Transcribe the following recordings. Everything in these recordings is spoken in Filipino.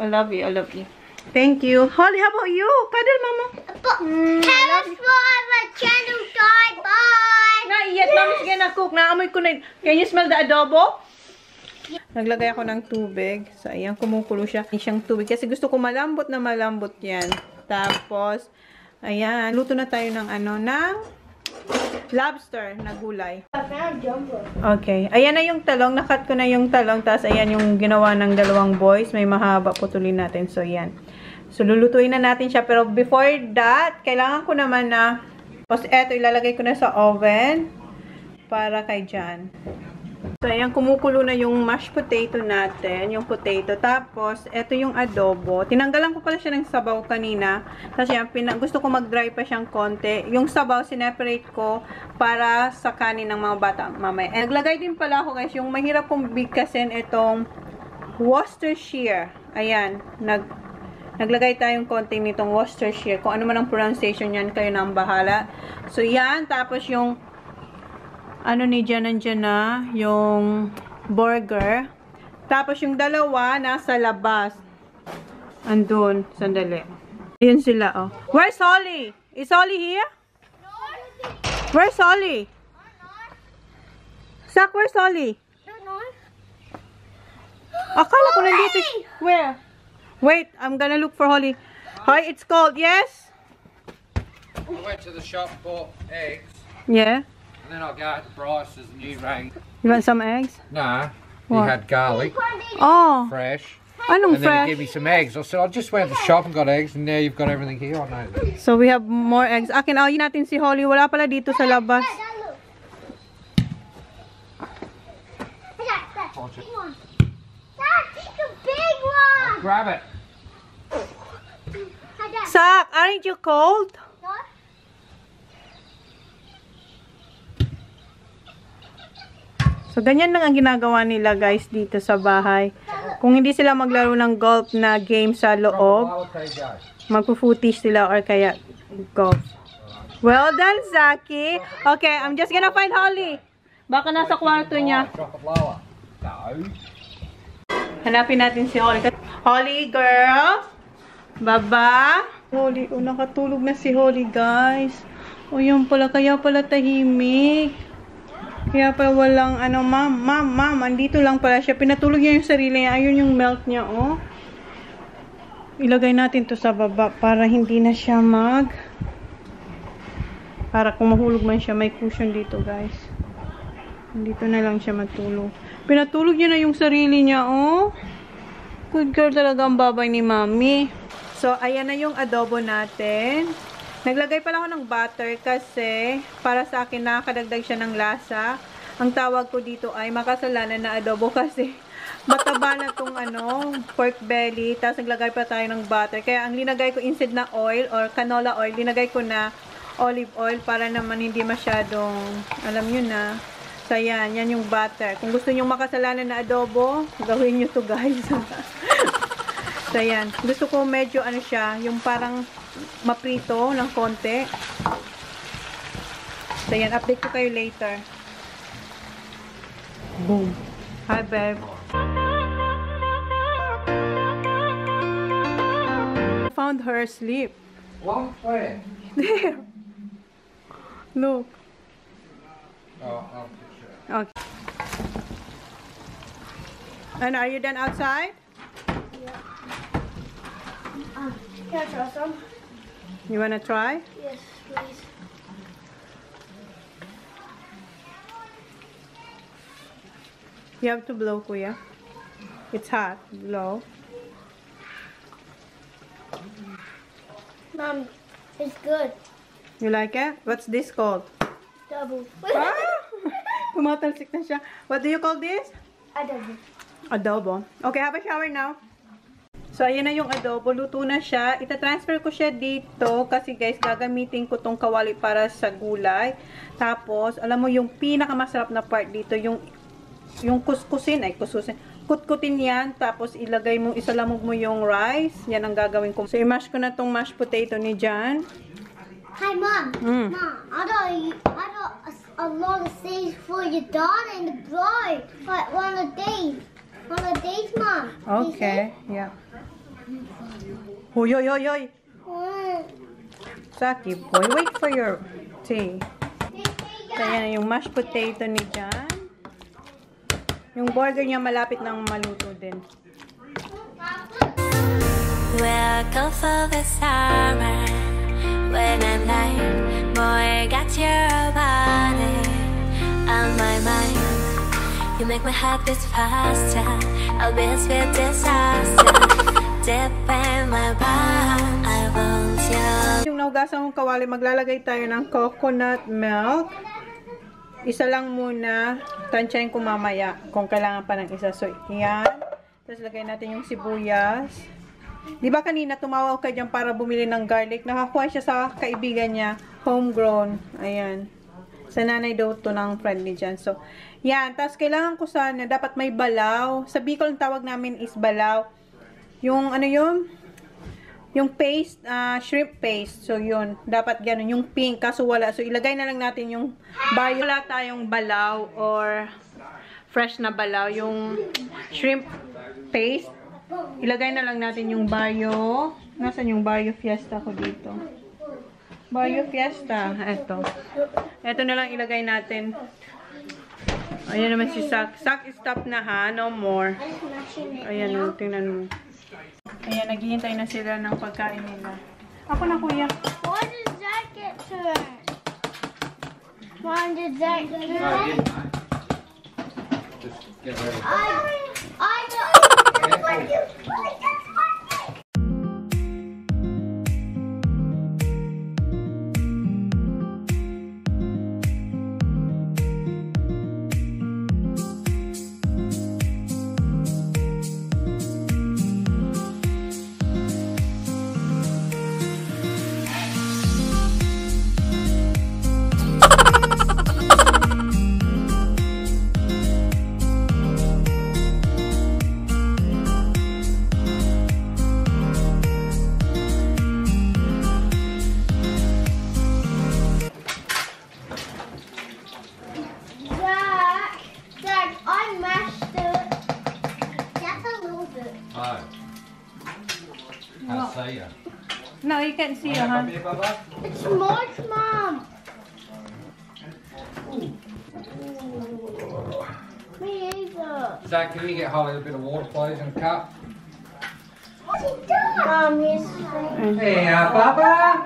I love you. I love you. Thank you. Holly, how about you? Cuddle, mama. Tell us for the channel. Bye. Naiyat, mama's gonna cook. Naamoy ko na. Can you smell the adobo? Naglagay ako ng tubig. So, ayan, kumukulo siya. Siyang tubig. Kasi gusto ko malambot na malambot yan. Tapos, ayan, luto na tayo ng ng lobster na gulay. Okay. Ayan na yung talong. Nakat ko na yung talong. Tapos, ayan yung ginawa ng dalawang boys. May mahaba. Putulin natin. So, ayan. So, lulutuin na natin siya. Pero before that, kailangan ko naman na tapos, eto, ilalagay ko na sa oven para kay Jan. So, ayan, kumukulo na yung mashed potato natin, yung potato. Tapos, eto yung adobo. Tinanggalan ko pala siya ng sabaw kanina. Kasi, gusto ko mag-dry pa siyang konti. Yung sabaw, sineparate ko para sa kanin ng mga bata mamaya. And, naglagay din pala ako, guys, yung mahirap kong bigkasin itong Worcestershire. Ayan, naglagay tayong konting nitong Worcestershire. Kung ano man ang pronunciation yan, kayo na ang bahala. So, yan. Tapos, yung ni Jan, nandyan na. Yung burger. Tapos, yung dalawa, nasa labas. Andun. Sandali. Ayan sila, oh. Where's Holly? Is Holly here? Where's Holly? Sak, where's Holly? Akala ko nandito. Where? Wait, I'm gonna look for Holly. Hi, it's cold. Yes? I went to the shop, bought eggs. Yeah. And then I go out to Bryce's and you rang. You want some eggs? Nah, he What? had garlic. Oh. Fresh. Anong And then fresh? he gave me some eggs. I said, I just went to the shop and got eggs and now you've got everything here. I know that. So we have more eggs. Akin, ayun natin si Holly. Wala pala dito sa labas. Grab it. Sak, aren't you cold? So, ganyan lang ang ginagawa nila, guys, dito sa bahay. Kung hindi sila maglaro ng golf na game sa loob, magpo-footage sila or kaya golf. Well done, Zaki. Okay, I'm just gonna find Holly. Baka nasa kwarto niya. Hanapin natin si Holly. Holly, girl. Baba. Holly, oh, nakatulog na si Holly, guys. O, yun pala. Kaya pala tahimik. Kaya pala walang, ma'am, andito lang pala siya. Pinatulog niya yung sarili niya. Ayun yung milk niya, oh. Ilagay natin to sa baba para hindi na siya para kung mahulog man siya, may cushion dito, guys. Dito na lang siya matulog. Pinatulog niya na yung sarili niya, oh. Good girl talaga ang babay ni Mami. So, ayan na yung adobo natin. Naglagay pala ako ng butter kasi para sa akin nakakadagdag siya ng lasa. Ang tawag ko dito ay makasalanan na adobo kasi mataba na tong pork belly. Tapos naglagay pa tayo ng butter. Kaya ang linagay ko instead na oil or canola oil, linagay ko na olive oil para naman hindi masyadong, alam nyo na. So, yan yung butter. Kung gusto nyo makasalanan na adobo, gawin nyo to, guys. So, yan. Gusto ko medyo siya, yung parang maprito ng konti. So, yan. Update ko kayo later. Boom. Hi, babe. Found her asleep. What? Where? There. Look. Oh, Okay. And are you done outside? Yeah. Can I try some? You wanna try? Yes, please. You have to blow, Kuya. It's hot. Blow. Mom, it's good. You like it? What's this called? Double. Ah! Tumatalsik na siya. What do you call this? Adobo. Adobo. Okay, have a shower now. So, ayan na yung adobo. Luto na siya. Ita-transfer ko siya dito kasi guys, gagamitin ko tong kawali para sa gulay. Tapos, alam mo yung pinakamasarap na part dito, yung kuskusin. Kutkutin yan. Tapos, isalamog mo yung rice. Yan ang gagawin ko. So, i-mash ko na tong mashed potato ni Jan. Hi, Mom. Mom, I got a lot of things for your daughter and the bride. Like one of these, Mom. Okay. Yeah. Hoy, hoy, hoy, hoy. Saki boy, wait for your tea. So, yan yung mashed potato ni Jan. Yung burger niya malapit nang maluto din. Welcome for the summer. When I'm like, boy, got your body on my mind. You make my heart beat faster. I'll be a sweet disaster. Deep in my palm, I want you. Yung nahugasan kong kawali, maglalagay tayo ng coconut milk. Isa lang muna. Tansyahin ko mamaya kung kailangan pa ng isa. So, yan. Tapos lagay natin yung sibuyas. Di ba kanina tumawag ka dyan para bumili ng garlic? Nakakuha siya sa kaibigan niya. Homegrown. Ayan. Sa nanay daw to ng friend ni Jan. So, yan. Tapos kailangan ko sana, dapat may balaw. Sa Bicol, ang tawag namin is balaw. Yung, ano yun? Yung paste, shrimp paste. So, yun. Dapat ganun. Yung pink. Kaso wala. So, ilagay na lang natin yung bayo. Wala tayong balaw or fresh na balaw. Yung shrimp paste. Ilagay na lang natin yung bayo. Nasaan yung bayo fiesta ko dito? Bayo fiesta. Ito. Ito na lang ilagay natin. Ayan naman si Sak. Sak, stop na ha. No more. Ayan o. Tingnan mo. Ayan, naghihintay na sila ng pagkain nila. Ako na, kuya. Why did that get turned? Why did that get No, turned? just get ready. I don't. Dad, I mashed it. Just a little bit. Oh. Can't see you. No, you can't see her, Come huh? here, Bubba. It's much, Mom. Me either. Zach, can you get Holly a bit of water, please, in a cup? What's he done? Yes. Here, Bubba.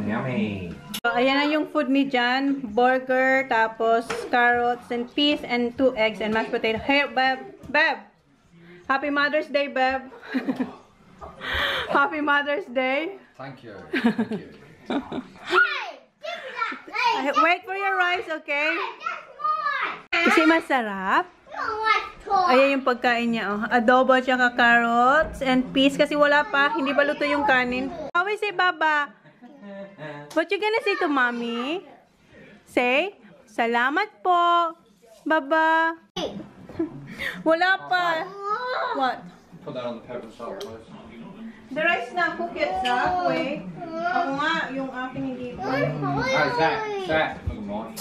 Yummy. So, ayan na yung food ni Jan. Burger, tapos carrots and peas and 2 eggs and mashed potato. Hey, Beb. Beb. Happy Mother's Day, Beb. Happy Mother's Day. Thank you. Thank you. Hey, give me that. Hey, Wait for your rice, okay? that's mine. Kasi masarap. You don't like toys. Ayan yung pagkain niya, oh. Adobo, tsaka carrots and peas. Kasi wala pa. Hindi pa luto yung kanin. How is it, Baba? What you gonna say to Mommy? Say, salamat po. Baba. Wala pa. What? Put that on the pepper salt, please. The rice na cook it, Zach. Wait. Ako nga, yung aking hindi pa. Hey, Zach. Zach. Look at mine.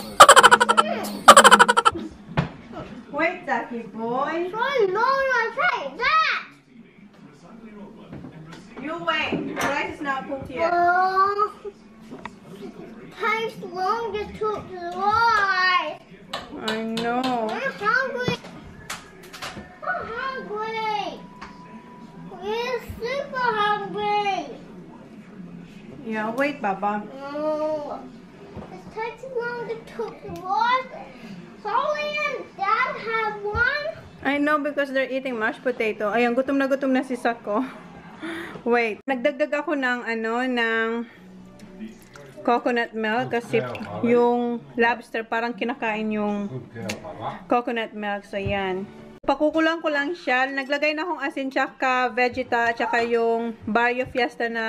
Wait, Zachy boy. Oh, no, I take that. You wait. The rice is not cooked yet. Oh, takes long to cook the rice. I know. I'm hungry. I'm hungry. We're super hungry. Yeah, wait, Baba. No, it takes long to cook the rice. Holly and Dad have one. I know because they're eating mashed potato. Ayan, gutom na si Sako. Wait. Nagdagdag ako ng, ng coconut milk kasi yung lobster parang kinakain yung Good girl, Bubba. coconut milk. So, yan. Pakukulang ko lang siya. Naglagay na akong asin tsaka vegeta tsaka yung Barrio Fiesta na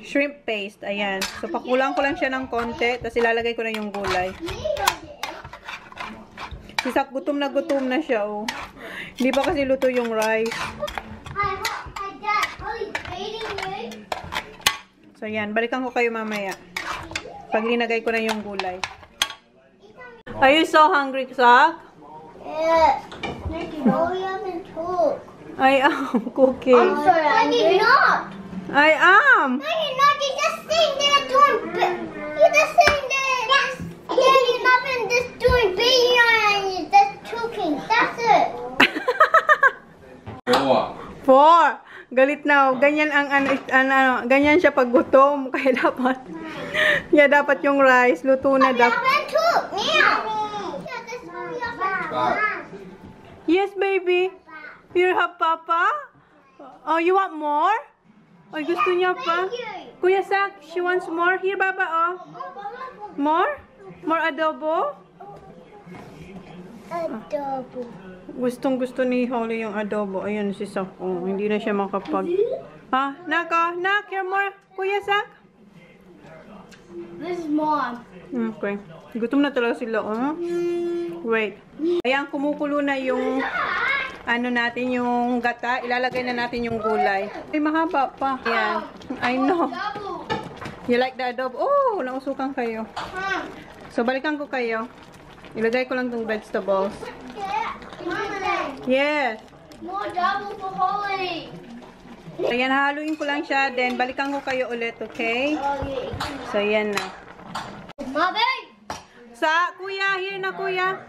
shrimp paste. Ayan. So, pakulang ko lang siya ng konti. Tapos ilalagay ko na yung gulay. Sisak, gutom na siya, oh. Hindi pa kasi luto yung rice. Hi, Dad. Holly's feeding me. So, yan. Balikan ko kayo mamaya. Pag linagay ko na yung gulay. Are you so hungry, Sak? Yeah. Hurry up and talk. I am cooking. I'm sorry, no, you're not. I am. No, you're not. You're just sitting there doing. You're just sitting there. Standing up and just doing video and you're just talking. That's it. 4. Galit na. Ganyan ang ganyan siya pag gutom. Kaya dapat yung rice luto na dapat. Yes, baby. Here, have Papa. Oh, you want more? Oh, gusto niya pa. Kuya Sak, she wants more. Here, Baba, oh. More? More adobo? Adobo. Gustong-gusto ni Holly yung adobo. Ayun, si Sak. Oh, hindi na siya makapag... Ha? Nak, oh. Nak, here more. Kuya Sak. This is Mom. Okay. Gutom na talaga sila, oh. Wait. Ayan, kumukulo na yung... ano natin, yung gata. Ilalagay na natin yung gulay. Ay, mahaba pa. Ayan. I know. You like the adobo? Oh, nausukan kayo. So, balikan ko kayo. Ilagay ko lang tong vegetables. Yes. More double for Holly. Ayan, haluin ko lang siya. Then, balikan ko kayo ulit, okay? So, yan na. Mommy! Sa, kuya. Here na, kuya.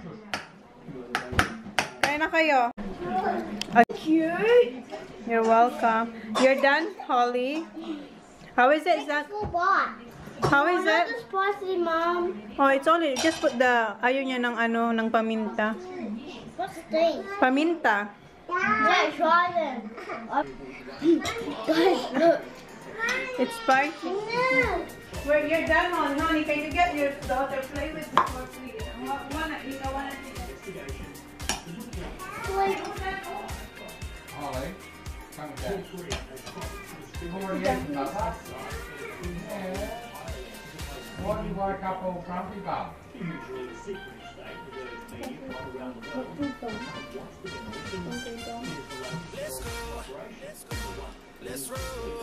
Kaya na kayo. Okay. You're welcome. You're done, Holly? How is it, Zach? How is it? It's spicy, Mom. Oh, it's only, just put the, ayaw niya ng ano, ng paminta. What's this? Paminta. Yeah, try them. Guys, look. It's spicy. No. Where you're done, honey, can you get your daughter play with this for please? Wanna Holly, come with that. You've already eaten that. Why do you woke up all grumpy, Bob? Let's roll.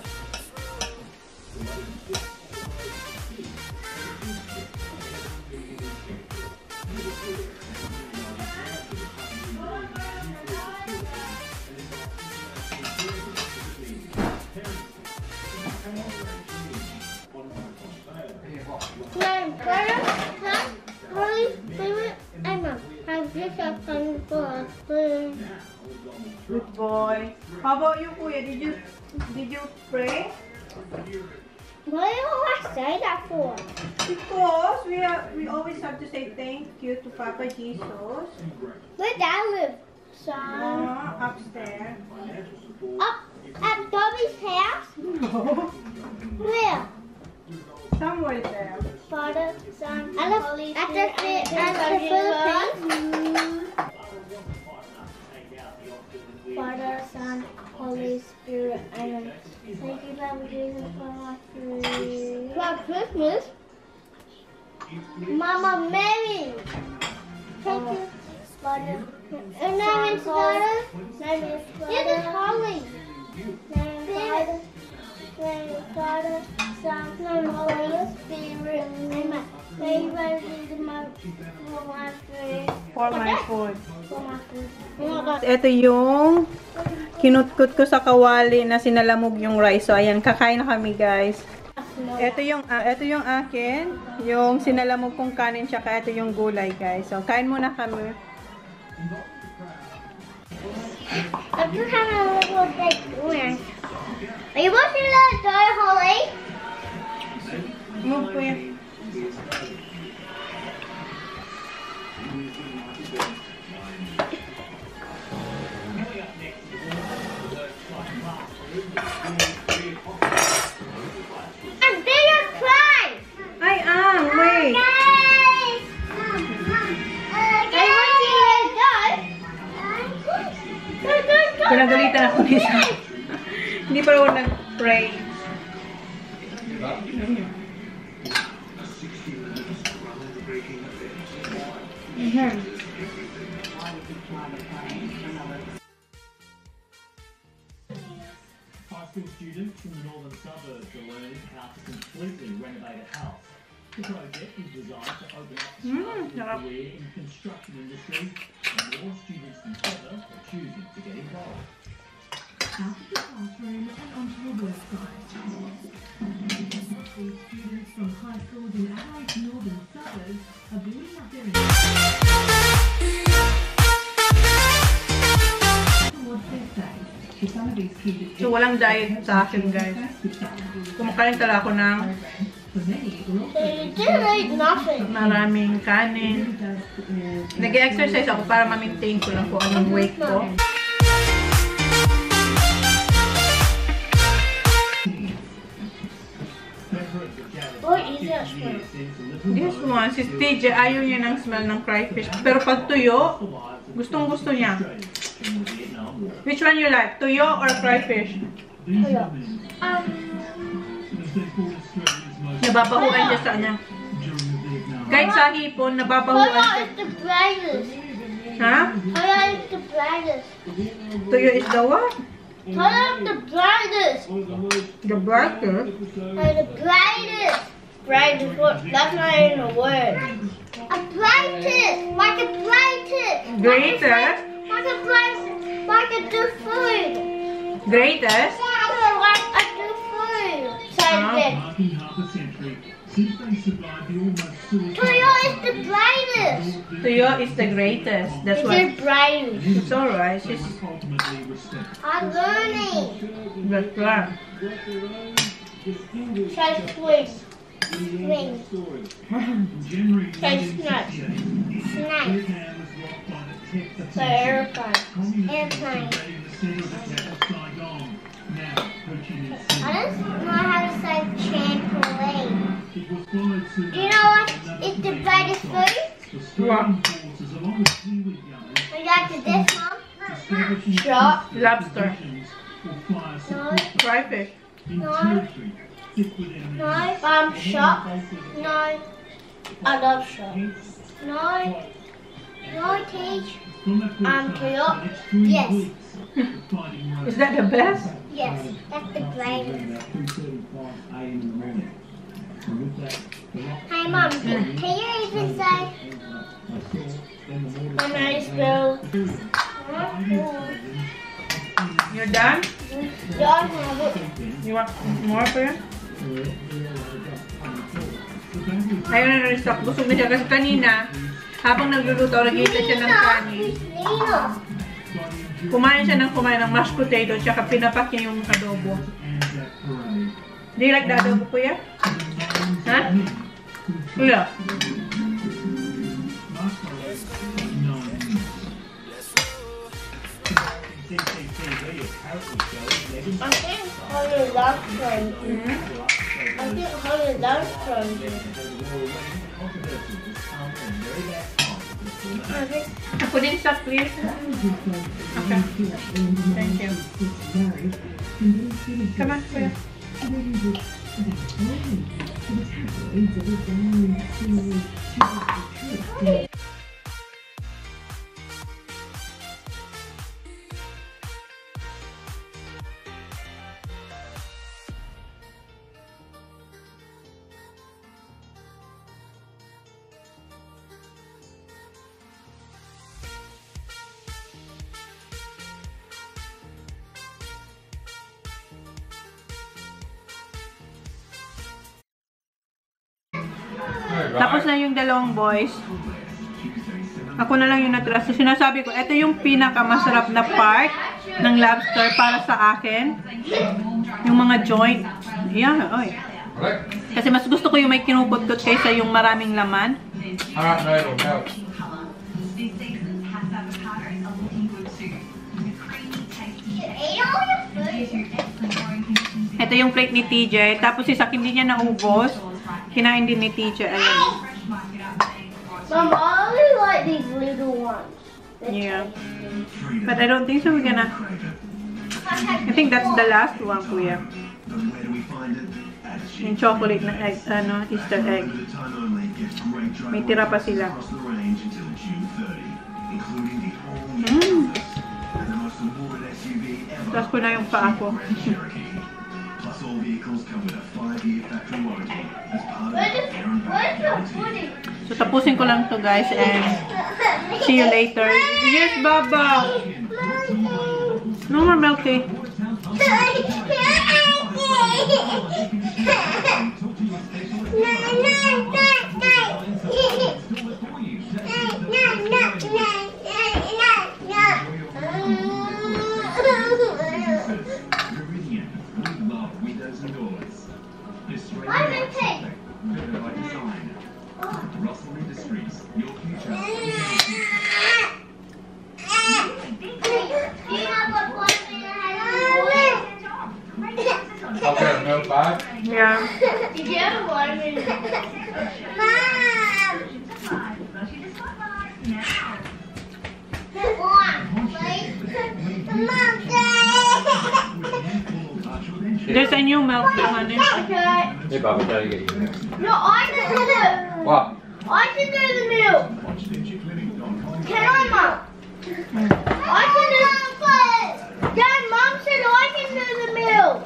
Good boy. How about you, Kuya? Did you pray? Why do I say that for? Because we always have to say thank you to Papa Jesus. Where Dad live? Son. Upstairs. Up at Bobby's house? Where? Somewhere there. Father, Son, and Holy Spirit. At the Philippines. Father, Son, Holy Spirit, Amen. Thank you, Lord Jesus, for my food. For Christmas? Mama Mary. Thank you, Father. Her name is Father. Name is Father. This is Holly. Name is Father. Name is Father, Son, and Holy Spirit, Amen. Thank you, Lord Jesus, for my food. For my food. For my food. Ito yung kinutkot ko sa kawali na sinalamog yung rice. So, ayan, kakain na kami, guys. Ito yung akin, yung sinalamog kong kanin, tsaka ito yung gulay, guys. So, kain muna kami. I'm just having a little bit weird. Are you watching the toy, Holly? Move ko yan. I'm bigger try. I am, wait. Pinagalitan ako ni Sa. Hindi pa ako nag-pray. High school students from the northern suburbs are learning how to completely renovate a house. The project is designed to open up to a career in construction industry and More students than ever are choosing to get involved. Out of the classroom and onto a worksite. Students from high schools in Adelaide's northern suburbs are building up their towards their faith. For some of these kids, So, walang diet sa akin, guys. Kumakain tala ako ng for many, it will So you didn't eat nothing. maraming kanin. Nag-exercise ako para ma-maintain ko lang kung anong weight ko. What is that smell? This one, si TJ, ayaw niya ng smell ng crayfish. Pero pag tuyo, gustong-gusto niya. Which one you like? Tuyo or crayfish? Nababahuan niya sa kanya. Kahit sa hipon, nababahuan Toyo siya. is the brightest. Ha? Toyo is the brightest. Tuyo is the what? Toyo is the brightest. The brighter. The brightest. Brightest. What? That's not even a word. A brightest. Like a brightest. Greatest. Like a brightest. Like a do food. Greatest. Like a do food. Say it again. Marking half a century since they survived the almost suicide. Toyo is the brightest. Tuyo is the greatest. That's It's what. the brightest. It's alright. She's Ultimately respect. I'm learning. that's right. Say swing. Swing. January Say snap. 1968, Snake. Japan was rocked by the tech Say airplane. Communist Airplane. in the center of the tech of Saigon. Now, Ho Chi Minh I City. don't know how to say trampoline. It was followed soon Do you know what by another is the major brightest site. food? Australian forces, along with seaweed gunners, We got to this one. establishing Shark. Lobster. positions for fire No. support Crayfish. in No. territory thick with enemy. No. Shark. No. I love shark. No. No, Teach. From that point Toyo. the next 3 Yes. weeks, the fighting rose. Is that the best? Yes, that's the brightest. About 3:35 a.m. in the morning. And with that, the rock Hey, Mom, can you even say I saw then the mortar when I spell? You're done? Don't have it. You want more for you? Ayaw na na-restock. Busog na siya kasi kanina, habang nagluluto, nag-iita siya ng kanin. Nina. Kumain siya ng mashed potato, tsaka pinapak niya yung adobo. Do you like the adobo, kuya? Ha? Kuya? I think Holly loves crumbs. I think Holly loves crumbs. Ako din sa please. Okay. Thank you. Come on, kuya. Tapos na yung dalawang boys. Ako na lang yung natira. So, sinasabi ko, ito yung pinakamasarap na part ng lobster para sa akin. Yung mga joint. Yeah, oy. Kasi mas gusto ko yung may kinukot-kot kaysa yung maraming laman. Alright, no, it'll melt. Ito yung plate ni TJ. Tapos isa hindi niya naubos. Kinain din ni TJ. Ayan. Mom, I only like these little ones. Yeah. But I don't think so. We're gonna... I think that's the last one, kuya. Yung chocolate na egg, ano, Easter egg. May tira pa sila. Tapos ko na yung paa ko. Where's your pudding? So, tapusin ko lang to guys and See you later. Yes, Baba. No more milk tea. Okay, milk bag. Yeah. Did you have a watermelon? Mom! There's a new milk, honey. Hey, Baba, try to get you there. No, I can do it. What? I can do the milk. Can I, Mom? I can do the Dad, Mom said I can do the milk.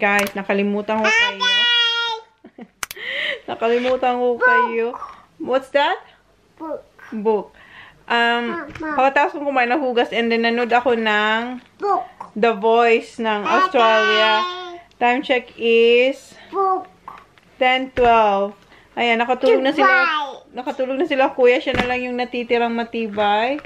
Guys, nakalimutan ko kayo. Nakalimutan ko kayo. What's that? Book. Book. Pagkatapos kong kumain ng hugas and then nanood ako ng Book. The Voice ng Australia. Time check is Book. 10:12. Ayan, nakatulog na sila. Nakatulog na sila, kuya. Siya na lang yung natitirang matibay.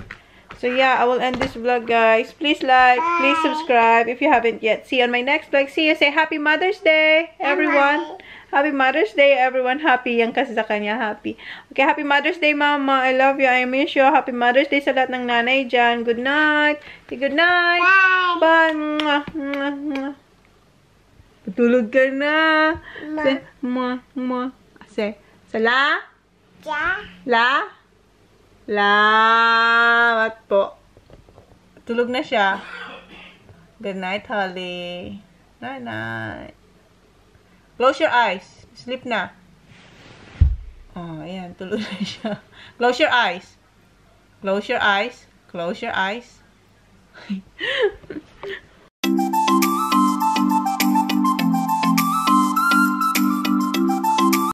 So yeah, I will end this vlog, guys. Please like, please subscribe if you haven't yet. See you on my next vlog. See you. Say Happy Mother's Day, everyone. Happy Mother's Day, everyone. Happy yan kasi sa kanya, happy. Okay, Happy Mother's Day, Mama. I love you. I miss you. Happy Mother's Day sa lahat ng nanay dyan. Good night. Say good night. Bye. Mwah, mwah, mwah. Patulog ka na. Say, mwah, mwah. Say, sala? La? Salamat po. Tulog na siya. Good night, Holly. Night, night. Close your eyes. Sleep na. Oh, ayan. Tulog na siya. Close your eyes. Close your eyes. Close your eyes.